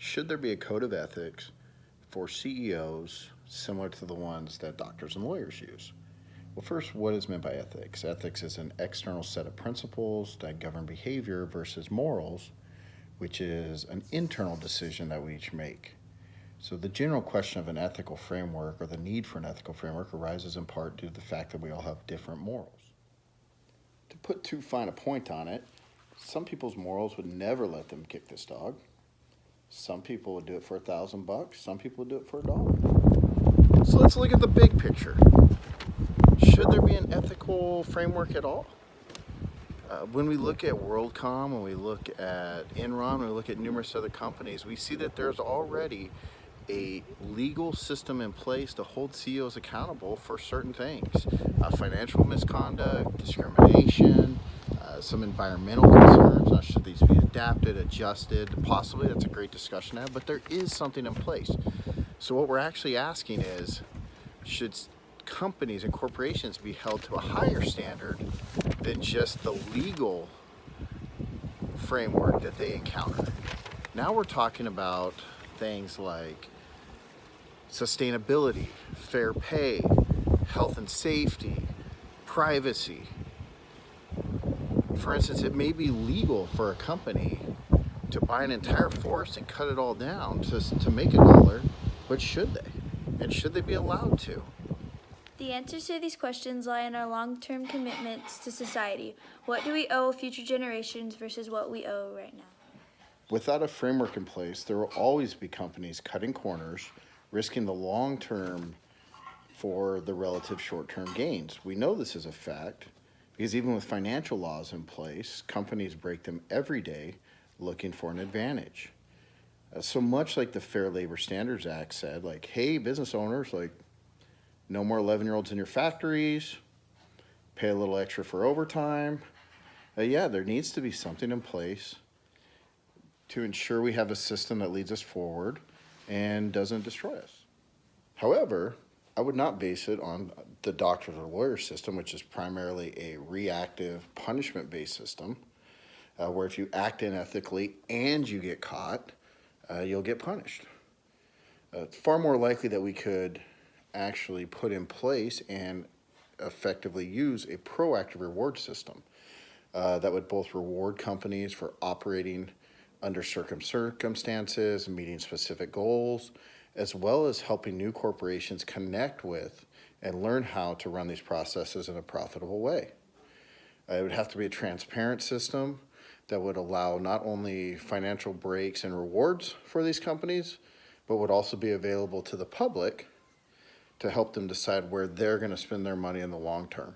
Should there be a code of ethics for CEOs similar to the ones that doctors and lawyers use? Well, first, what is meant by ethics? Ethics is an external set of principles that govern behavior versus morals, which is an internal decision that we each make. So the general question of an ethical framework or the need for an ethical framework arises in part due to the fact that we all have different morals. To put too fine a point on it, some people's morals would never let them kick this dog. Some people would do it for $1,000. Some people would do it for $1. So let's look at the big picture. Should there be an ethical framework at all? When we look at WorldCom, when we look at Enron, when we look at numerous other companies, we see that there's already a legal system in place to hold CEOs accountable for certain things. Financial misconduct, discrimination, some environmental concerns. Now, should these be adapted, adjusted? Possibly, that's a great discussion to have, but there is something in place. So what we're actually asking is, should companies and corporations be held to a higher standard than just the legal framework that they encounter? Now we're talking about things like sustainability, fair pay, health and safety, privacy. For instance, it may be legal for a company to buy an entire forest and cut it all down to make $1, but should they? And should they be allowed to? The answers to these questions lie in our long-term commitments to society. What do we owe future generations versus what we owe right now? Without a framework in place, there will always be companies cutting corners, risking the long term for the relative short-term gains. We know this is a fact because even with financial laws in place, companies break them every day looking for an advantage. So much like the Fair Labor Standards Act said, like, hey, business owners, like, no more 11-year-olds in your factories, pay a little extra for overtime. Yeah, there needs to be something in place to ensure we have a system that leads us forward and doesn't destroy us. However, I would not base it on the doctor or lawyer system, which is primarily a reactive punishment-based system, where if you act unethically and you get caught, you'll get punished. It's far more likely that we could actually put in place and effectively use a proactive reward system that would both reward companies for operating under circumstances, meeting specific goals, as well as helping new corporations connect with and learn how to run these processes in a profitable way. It would have to be a transparent system that would allow not only financial breaks and rewards for these companies, but would also be available to the public to help them decide where they're going to spend their money in the long term.